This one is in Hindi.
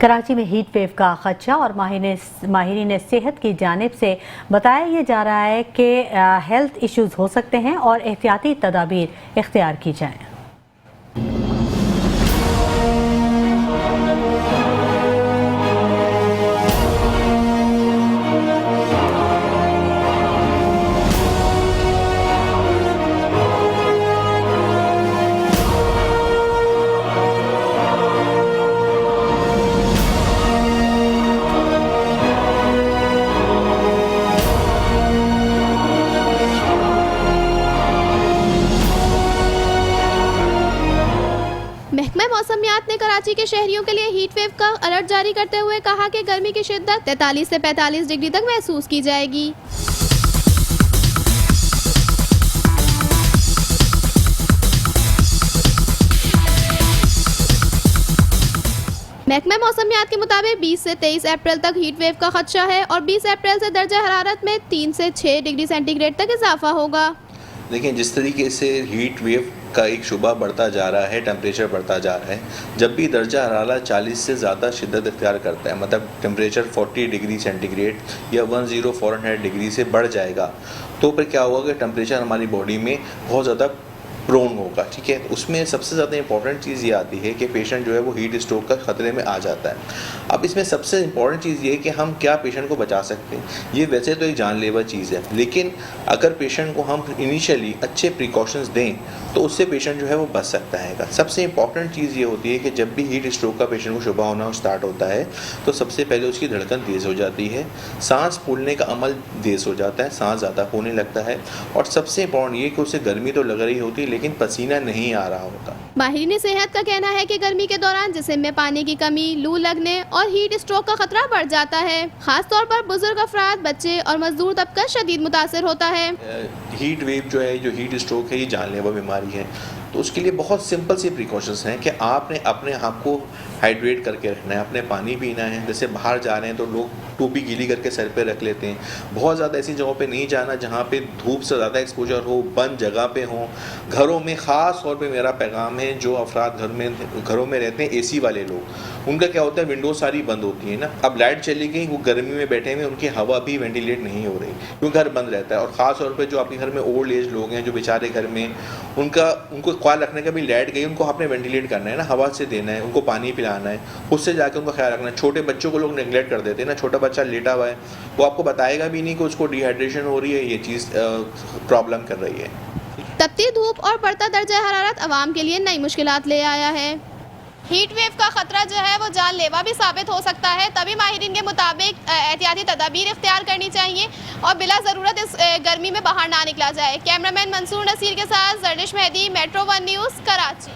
कराची में हीट वेव का खदशा और माहिरीन सेहत की जानिब से बताया यह जा रहा है कि हेल्थ इश्यूज हो सकते हैं और एहतियाती तदाबीर इख्तियार की जाएं। महकमा मौसमियात ने कराची के शहरियों के लिए हीट वेव का अलर्ट जारी करते हुए कहा कि गर्मी की शिद्दत 43 से 45 डिग्री तक महसूस की जाएगी। महकमा मौसमियात के मुताबिक 20 से 23 अप्रैल तक हीट वेव का खदशा है और 20 अप्रैल से दर्जा हरारत में 3 से 6 डिग्री सेंटीग्रेड तक इजाफा होगा। देखिए, जिस तरीके से हीट वेव का एक शुबा बढ़ता जा रहा है, टेम्परेचर बढ़ता जा रहा है, जब भी दर्जा हरारत 40 से ज़्यादा शिद्दत इख्तियार करता है, मतलब टेम्परेचर 40 डिग्री सेंटीग्रेड या 10 फ़ारेनहाइट डिग्री से बढ़ जाएगा, तो फिर क्या होगा कि टेम्परेचर हमारी बॉडी में बहुत ज़्यादा प्रोन होगा। ठीक है, उसमें सबसे ज़्यादा इंपॉर्टेंट चीज़ ये आती है कि पेशेंट जो है वो हीट स्ट्रोक का ख़तरे में आ जाता है। अब इसमें सबसे इंपॉर्टेंट चीज़ ये है कि हम क्या पेशेंट को बचा सकते हैं। ये वैसे तो एक जानलेवा चीज़ है, लेकिन अगर पेशेंट को हम इनिशियली अच्छे प्रिकॉशंस दें तो उससे पेशेंट जो है वो बच सकता है। सबसे इंपॉर्टेंट चीज़ ये होती है कि जब भी हीट स्ट्रोक का पेशेंट को शुबा होना स्टार्ट होता है तो सबसे पहले उसकी धड़कन तेज़ हो जाती है, सांस फूलने का अमल तेज़ हो जाता है, सांस ज़्यादा होने लगता है, और सबसे इंपॉर्टेंट ये कि उसे गर्मी तो लग रही होती है लेकिन पसीना नहीं आ रहा होता। माहिरीन सेहत का कहना है कि गर्मी के दौरान जिस्म में पानी की कमी, लू लगने और हीट स्ट्रोक का खतरा बढ़ जाता है। खास तौर पर बुजुर्ग अफराद, बच्चे और मजदूर तबका शदीद मुतासर होता है। हीट वेव जो है, जो हीट स्ट्रोक है, ये जानलेवा बीमारी है, तो उसके लिए बहुत सिंपल सी प्रिकॉशंस हैं कि आपने अपने आप को हाइड्रेट करके रखना है, अपने पानी पीना है। जैसे बाहर जा रहे हैं तो लोग टोपी गीली करके सर पे रख लेते हैं। बहुत ज़्यादा ऐसी जगहों पे नहीं जाना जहाँ पे धूप से ज़्यादा एक्सपोजर हो, बंद जगह पे हो। घरों में ख़ास तौर पे मेरा पैगाम है, जो अफराद घरों में रहते हैं, एसी वाले लोग, उनका क्या होता है, विंडोज सारी बंद होती है ना। अब लाइट चली गई, वो गर्मी में बैठे हुए, उनकी हवा भी वेंटिलेट नहीं हो रही क्योंकि घर बंद रहता है। और ख़ास तौर पर जो आपके घर में ओल्ड एज लोग हैं, जो बेचारे घर में उनको ख्याल रखने का भी, लाइट गई उनको आपने वेंटिलेट करना है ना, हवा से देना है, उनको पानी पिलाना है, उससे जाके उनका ख्याल रखना है। छोटे बच्चों को लोग नेगलेक्ट कर देते हैं ना, छोटा बच्चा लेटा हुआ है, वो आपको बताएगा भी नहीं कि उसको डिहाइड्रेशन हो रही है, ये चीज़ प्रॉब्लम कर रही है। तपती धूप और बढ़ता दर्जा हरारत अवाम के लिए नई मुश्किलात ले आया है। हीट वेव का खतरा जो है वो जानलेवा भी साबित हो सकता है, तभी माहिरीन के मुताबिक एहतियाती तदाबीर इख्तियार करनी चाहिए और बिला ज़रूरत इस गर्मी में बाहर ना निकला जाए। कैमरामैन मंसूर नसीर के साथ जरनिश मेहदी, मेट्रो 1 न्यूज़, कराची।